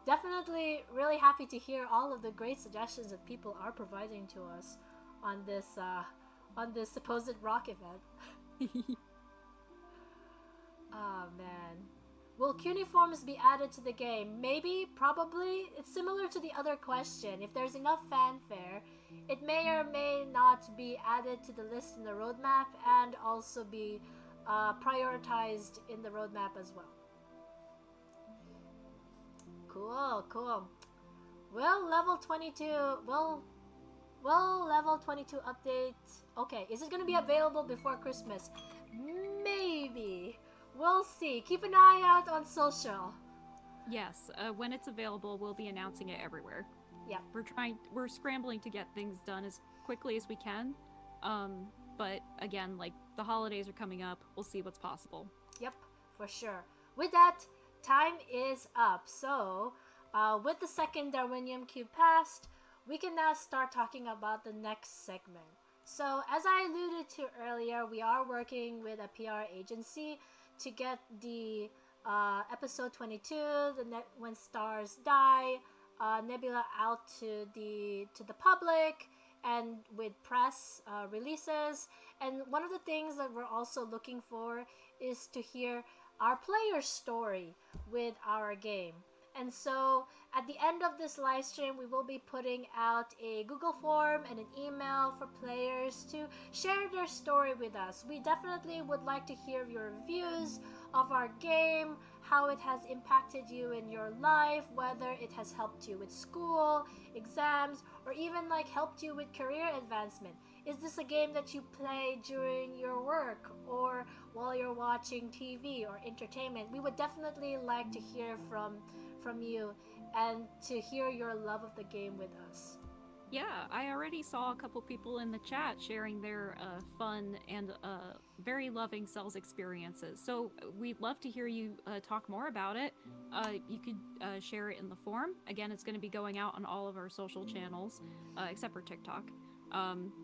Definitely really happy to hear all of the great suggestions that people are providing to us on this supposed rock event. Oh man. Will cuneiforms be added to the game? Maybe, probably. It's similar to the other question. If there's enough fanfare, it may or may not be added to the list in the roadmap and also be prioritized in the roadmap as well. Cool. Well, level 22. Well, level 22 update. Okay, is it going to be available before Christmas? Maybe. We'll see. Keep an eye out on social. Yes, when it's available, we'll be announcing it everywhere. Yeah. We're scrambling to get things done as quickly as we can. But again, like, the holidays are coming up. We'll see what's possible. Yep, for sure. With that, time is up. So, with the second Darwinium cube passed, we can now start talking about the next segment. So, as I alluded to earlier, we are working with a PR agency to get the episode 22, When Stars Die, Nebula out to the public and with press releases. And one of the things that we're also looking for is to hear our player's story with our game. And so at the end of this live stream, we will be putting out a Google form and an email for players to share their story with us. We definitely would like to hear your reviews of our game, how it has impacted you in your life, whether it has helped you with school, exams, or even like helped you with career advancement. Is this a game that you play during your work or while you're watching TV or entertainment? We would definitely like to hear from you and to hear your love of the game with us. Yeah, I already saw a couple people in the chat sharing their fun and very loving Cells experiences. So we'd love to hear you talk more about it. You could share it in the forum. Again, it's going to be going out on all of our social channels, except for TikTok.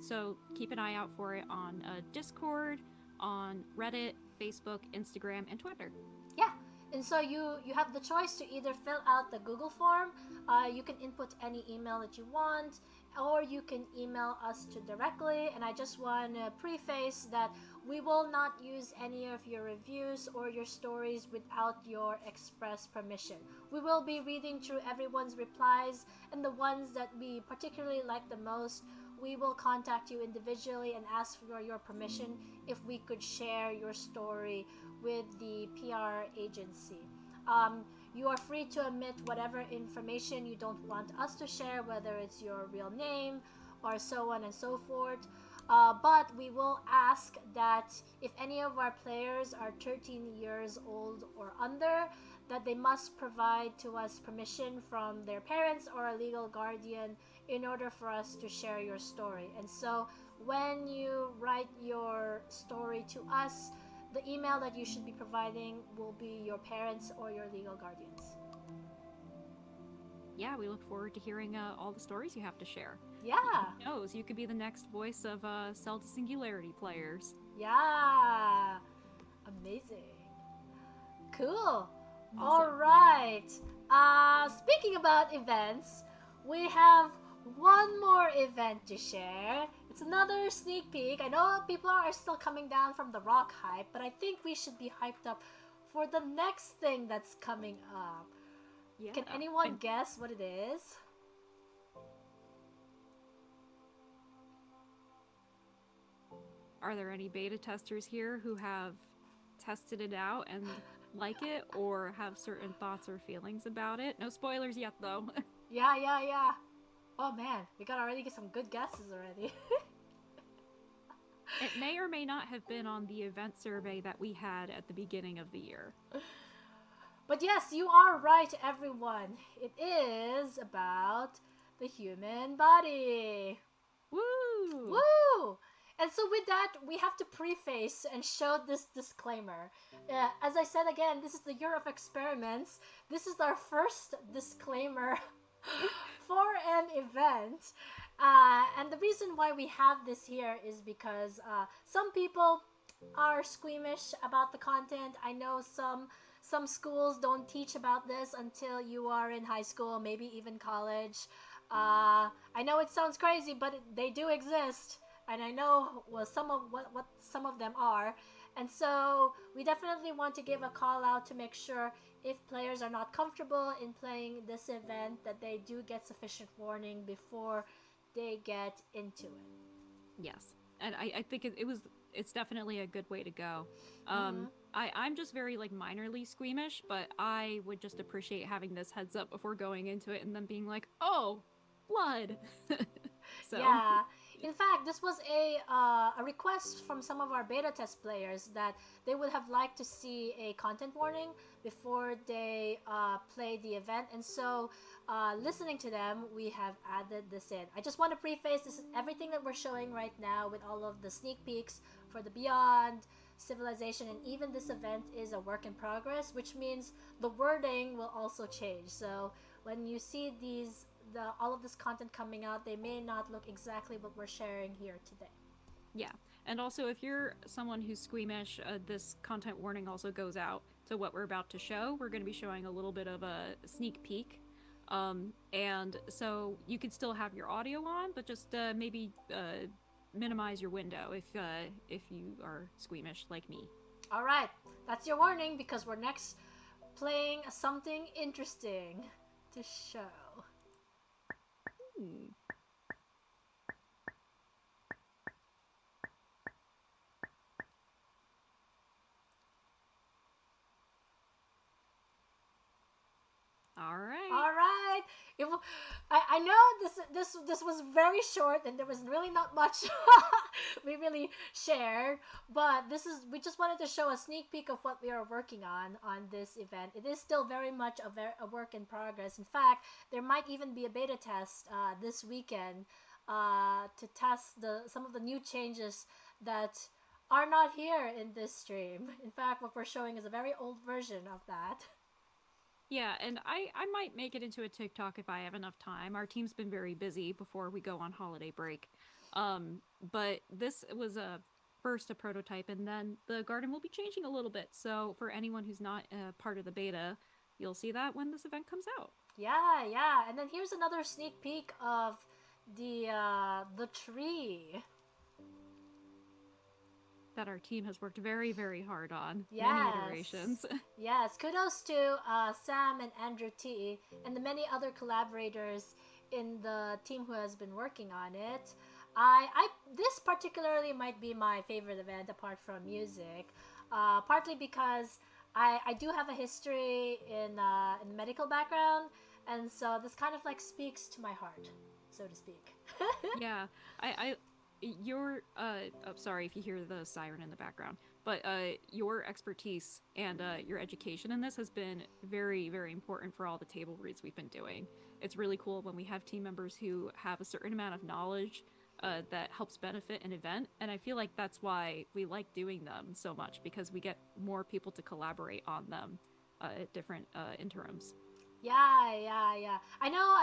So keep an eye out for it on Discord, on Reddit, Facebook, Instagram, and Twitter. Yeah. And so you have the choice to either fill out the Google form, you can input any email that you want, or you can email us directly. And I just want to preface that we will not use any of your reviews or your stories without your express permission. We will be reading through everyone's replies, and the ones that we particularly like the most, we will contact you individually and ask for your permission if we could share your story with the PR agency. You are free to omit whatever information you don't want us to share, whether it's your real name or so on and so forth. But we will ask that if any of our players are 13 years old or under, that they must provide to us permission from their parents or a legal guardian in order for us to share your story. And so when you write your story to us, the email that you should be providing will be your parents or your legal guardians. Yeah, we look forward to hearing all the stories you have to share. Yeah. Who knows? You could be the next voice of Cell To Singularity players. Yeah. Amazing. Cool. Awesome. All right. Speaking about events, we have one more event to share. It's another sneak peek. I know people are still coming down from the rock hype, but I think we should be hyped up for the next thing that's coming up. Yeah. Can anyone guess what it is? Are there any beta testers here who have tested it out and like it, or have certain thoughts or feelings about it? No spoilers yet, though. Yeah. Oh man, we got already get some good guesses already. It may or may not have been on the event survey that we had at the beginning of the year. But yes, you are right, everyone. It is about the human body. Woo! Woo! And so with that, we have to preface and show this disclaimer. As I said again, this is the year of experiments. This is our first disclaimer for an event. And the reason why we have this here is because some people are squeamish about the content. I know some schools don't teach about this until you are in high school, maybe even college. I know it sounds crazy, but they do exist, and I know what some of them are. And so we definitely want to give a call out to make sure if players are not comfortable in playing this event, that they do get sufficient warning before they get into it. Yes, and I think it's definitely a good way to go. Mm-hmm. I'm just very minorly squeamish, but I would just appreciate having this heads up before going into it and then being like, oh, blood. So Yeah. In fact, this was a request from some of our beta test players that they would have liked to see a content warning before they play the event. And so, listening to them, we have added this in. I just want to preface, this is everything that we're showing right now with all of the sneak peeks for the Beyond, Civilization, and even this event is a work in progress, which means the wording will also change. So when you see all of this content coming out, they may not look exactly what we're sharing here today. Yeah, and also if you're someone who's squeamish, this content warning also goes out to what we're about to show. We're going to be showing a little bit of a sneak peek, and so you could still have your audio on, but just maybe minimize your window if you are squeamish like me. All right, that's your warning, because we're next playing something interesting to show. All right. I know this was very short and there was really not much we really shared, but we just wanted to show a sneak peek of what we are working on this event. It is still very much a work in progress. In fact, there might even be a beta test this weekend to test some of the new changes that are not here in this stream. In fact, what we're showing is a very old version of that. Yeah, and I might make it into a TikTok if I have enough time. Our team's been very busy before we go on holiday break. But this was first a prototype, and then the garden will be changing a little bit. So for anyone who's not part of the beta, you'll see that when this event comes out. Yeah. And then here's another sneak peek of the tree that our team has worked very, very hard on. Yes. Many iterations. Yes, kudos to Sam and Andrew T. and the many other collaborators in the team who has been working on it. This particularly might be my favorite event apart from music, partly because I do have a history in the medical background, and so this kind of speaks to my heart, so to speak. Yeah, your sorry if you hear the siren in the background, but your expertise and your education in this has been very, very important for all the table reads we've been doing. It's really cool when we have team members who have a certain amount of knowledge that helps benefit an event, and I feel like that's why we like doing them so much, because we get more people to collaborate on them at different interims. Yeah. I know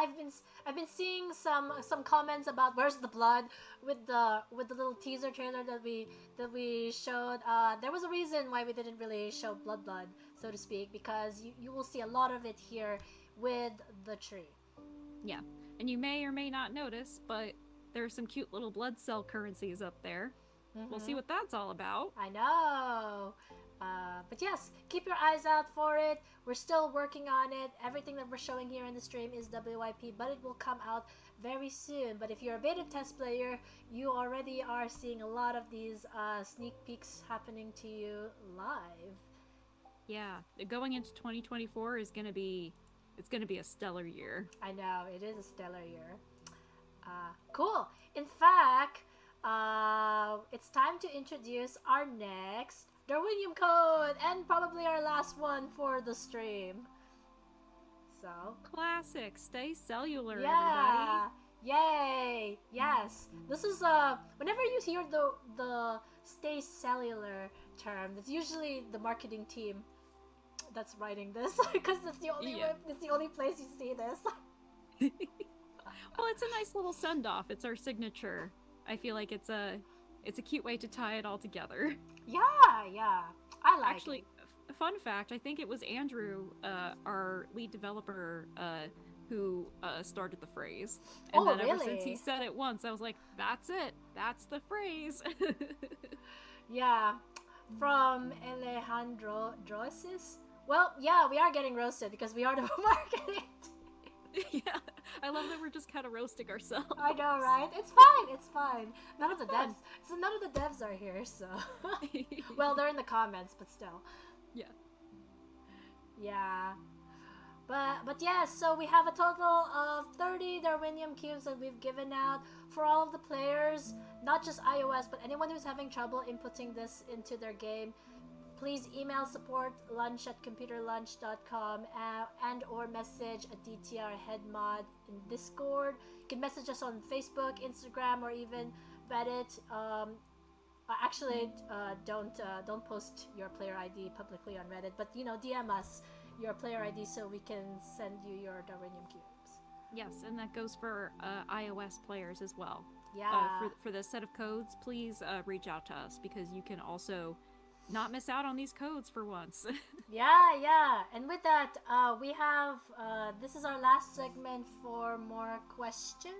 I've been seeing some comments about where's the blood with the little teaser trailer that we showed. There was a reason why we didn't really show blood, so to speak, because you will see a lot of it here with the tree. Yeah, and you may or may not notice, but there are some cute little blood cell currencies up there. We'll see what that's all about. I know. But yes, keep your eyes out for it. We're still working on it. Everything that we're showing here in the stream is WYP, but it will come out very soon. But if you're a beta test player, you already are seeing a lot of these sneak peeks happening to you live. Yeah, going into 2024 is gonna be a stellar year. I know, it is a stellar year. Cool. In fact, it's time to introduce our next Darwinium code, and probably our last one for the stream. So Classic, stay cellular, yeah, yay, yes. This is whenever you hear the stay cellular term, it's usually the marketing team that's writing this because it's the only way, it's the only place you see this. Well, it's a nice little send off. It's our signature. I feel like it's a cute way to tie it all together. Yeah, I like Actually, it. Fun fact, I think it was Andrew, our lead developer, who started the phrase. And then ever since he said it once, I was like, that's it. That's the phrase. Yeah, from Alejandro Drosis. Well, yeah, we are getting roasted because we are the marketing. Yeah, I love that we're just kind of roasting ourselves. I know, right? It's fine. None of the devs are here, so. Well, they're in the comments, but still. Yeah. Yeah. But yeah, so we have a total of 30 Darwinium cubes that we've given out for all of the players, not just iOS, but anyone who's having trouble inputting this into their game. Please email support@computerlunch.com and or message a DTR headmod in Discord. You can message us on Facebook, Instagram, or even Reddit. Actually, don't post your player ID publicly on Reddit, but DM us your player ID so we can send you your Darwinium cubes. Yes, and that goes for iOS players as well. Yeah. For this set of codes, please reach out to us, because you can also not miss out on these codes for once. Yeah. And with that, we have this is our last segment for more questions.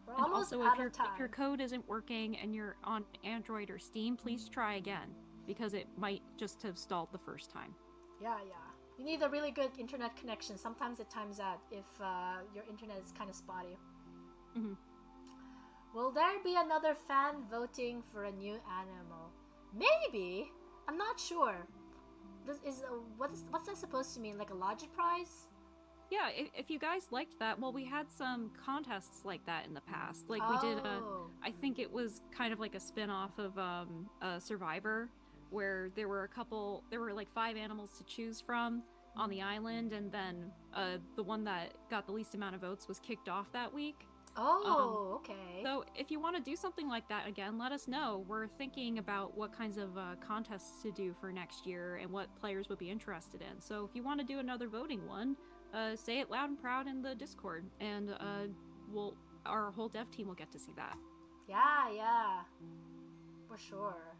We're and almost also, out of time. if your code isn't working and you're on Android or Steam, please try again, because it might just have stalled the first time. Yeah. You need a really good internet connection. Sometimes it times out if your internet is kind of spotty. Mm-hmm. Will there be another fan voting for a new animal? Maybe. I'm not sure. What's that supposed to mean? Like a Logic prize? Yeah, if you guys liked that, well, we had some contests like that in the past. Like we did I think it was kind of like a spin-off of Survivor, where there were like 5 animals to choose from on the island, and then the one that got the least amount of votes was kicked off that week. Okay. So if you want to do something like that again, let us know. We're thinking about what kinds of contests to do for next year and what players would be interested in. So if you want to do another voting one, say it loud and proud in the Discord, and our whole dev team will get to see that. Yeah, for sure.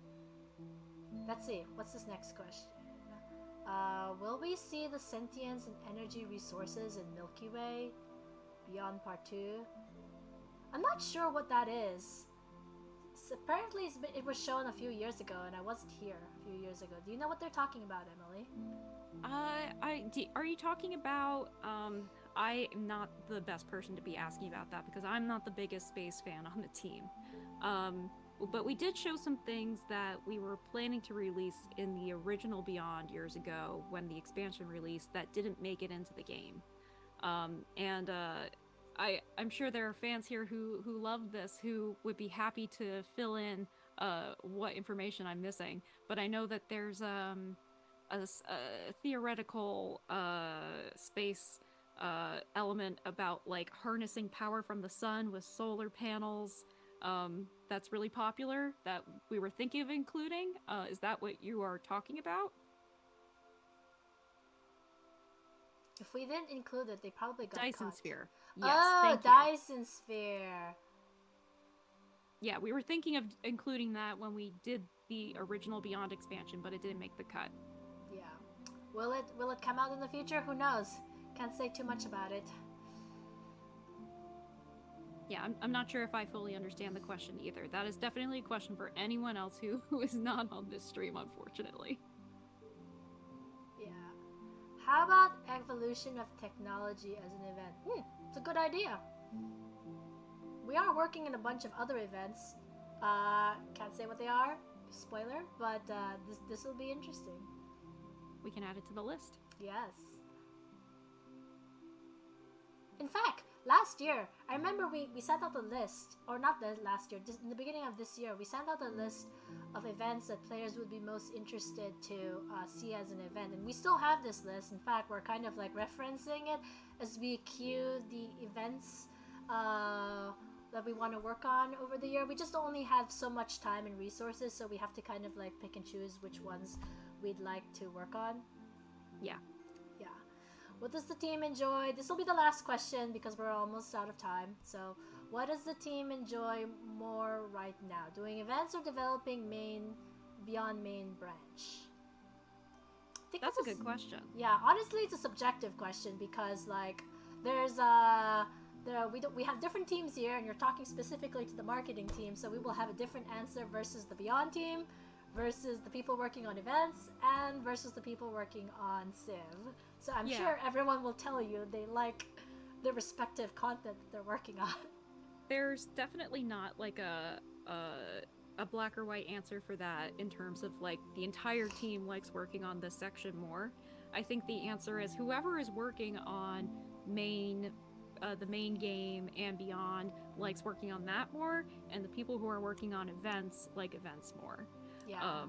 Let's see, what's this next question? Will we see the sentience and energy resources in Milky Way Beyond Part 2? I'm not sure what that is. Apparently it was shown a few years ago, and I wasn't here a few years ago. Do you know what they're talking about, Emily? Are you talking about, I am not the best person to be asking about that, because I'm not the biggest space fan on the team. But we did show some things that we were planning to release in the original Beyond years ago when the expansion released that didn't make it into the game. I'm sure there are fans here who love this, who would be happy to fill in what information I'm missing. But I know that there's a theoretical space element about like harnessing power from the sun with solar panels. That's really popular that we were thinking of including. Is that what you are talking about? If we didn't include it, they probably got Dyson cut. sphere. Yes, Oh, thank you. Dyson sphere. Yeah, we were thinking of including that when we did the original Beyond expansion, but it didn't make the cut. Yeah. Will it come out in the future? Who knows? Can't say too much about it. Yeah, I'm not sure if I fully understand the question either. That is definitely a question for anyone else who is not on this stream, unfortunately. Yeah. How about evolution of technology as an event? It's a good idea. We are working in a bunch of other events. Can't say what they are, spoiler, but this will be interesting. We can add it to the list. Yes. In fact, last year, I remember we sent out a list, or not the last year, in the beginning of this year, we sent out a list of events that players would be most interested to see as an event. And we still have this list. In fact, we're kind of like referencing it as we queue the events that we want to work on over the year. We just only have so much time and resources, so we have to kind of like pick and choose which ones we'd like to work on. Yeah. Yeah. What does the team enjoy? This will be the last question because we're almost out of time. So, what does the team enjoy more right now? Doing events or developing Beyond main branch? That's a good question. Yeah, honestly, it's a subjective question because like there's we have different teams here, and you're talking specifically to the marketing team, so we will have a different answer versus the Beyond team, versus the people working on events, and versus the people working on Civ. So I'm sure everyone will tell you they like the respective content that they're working on. There's definitely not like a black or white answer for that in terms of like the entire team likes working on this section more. I think the answer is whoever is working on the main game and beyond likes working on that more, and the people who are working on events like events more. Yeah.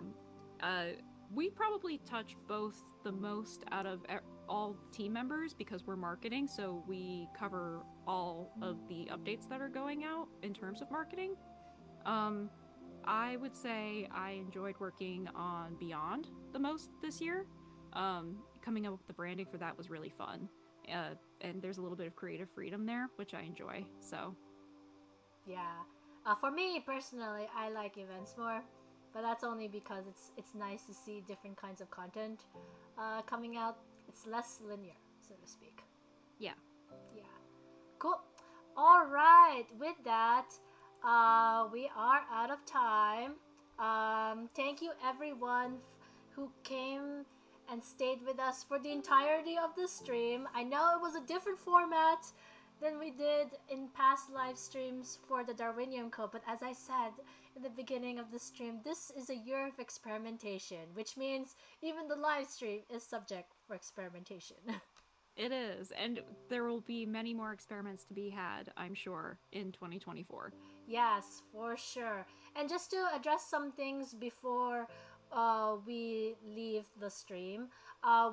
We probably touch both the most out of all team members because we're marketing, so we cover all of the updates that are going out in terms of marketing. I would say I enjoyed working on Beyond the most this year. Coming up with the branding for that was really fun. And there's a little bit of creative freedom there, which I enjoy. So, yeah. For me personally, I like events more, but that's only because it's nice to see different kinds of content coming out. It's less linear, so to speak. Yeah. Yeah. Cool. All right. With that, we are out of time. Thank you everyone who came and stayed with us for the entirety of the stream. I know it was a different format than we did in past live streams for the Darwinium Code, but as I said in the beginning of the stream, this is a year of experimentation, which means even the live stream is subject for experimentation. It is, and there will be many more experiments to be had, I'm sure, in 2024. Yes, for sure. And just to address some things before we leave the stream,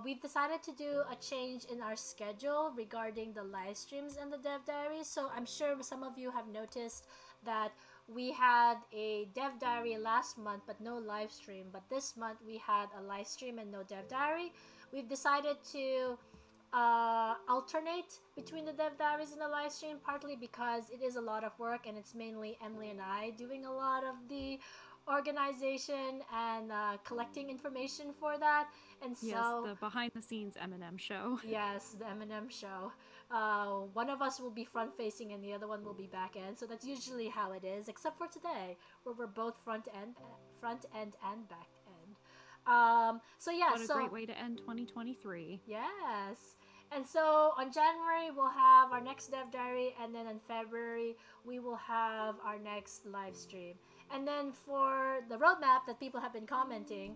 we've decided to do a change in our schedule regarding the live streams and the dev diary. So I'm sure some of you have noticed that we had a dev diary last month but no live stream, but this month we had a live stream and no dev diary. We've decided to alternate between the dev diaries and the live stream, partly because it is a lot of work and it's mainly Emily and I doing a lot of the organization and collecting information for that. And so yes, the behind the scenes M&M show. Yes, the M&M show. One of us will be front facing and the other one will be back end. So that's usually how it is, except for today where we're both front end and back end. So yeah, what a great way to end 2023. Yes. And so on January, we'll have our next Dev Diary, and then in February, we will have our next live stream. And then for the roadmap that people have been commenting,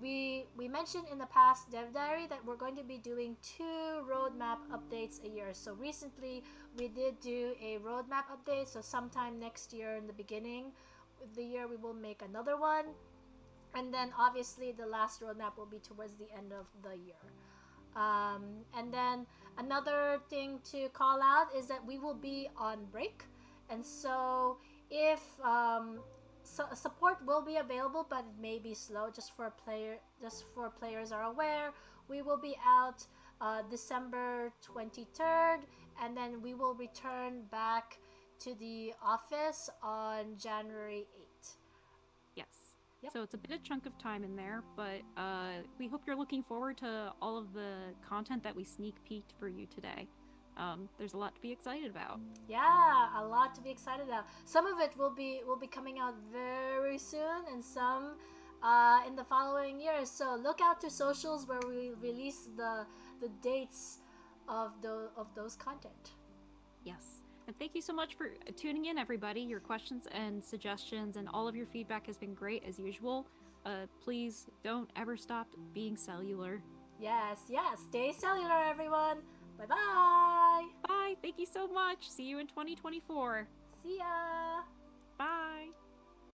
we mentioned in the past Dev Diary that we're going to be doing 2 roadmap updates a year. So recently, we did do a roadmap update. So sometime next year, in the beginning of the year, we will make another one. And then obviously, the last roadmap will be towards the end of the year. And then another thing to call out is that we will be on break, and so if support will be available, but it may be slow. Just for players are aware, we will be out December 23rd, and then we will return back to the office on January 8th. Yes. Yep. So it's a bit of chunk of time in there, but we hope you're looking forward to all of the content that we sneak peeked for you today. There's a lot to be excited about. Yeah, a lot to be excited about. Some of it will be coming out very soon, and some in the following years. So look out to socials where we release the dates of those content. Yes. And thank you so much for tuning in, everybody. Your questions and suggestions and all of your feedback has been great as usual. Please don't ever stop being cellular. Yes. Stay cellular, everyone. Bye-bye. Bye. Thank you so much. See you in 2024. See ya. Bye.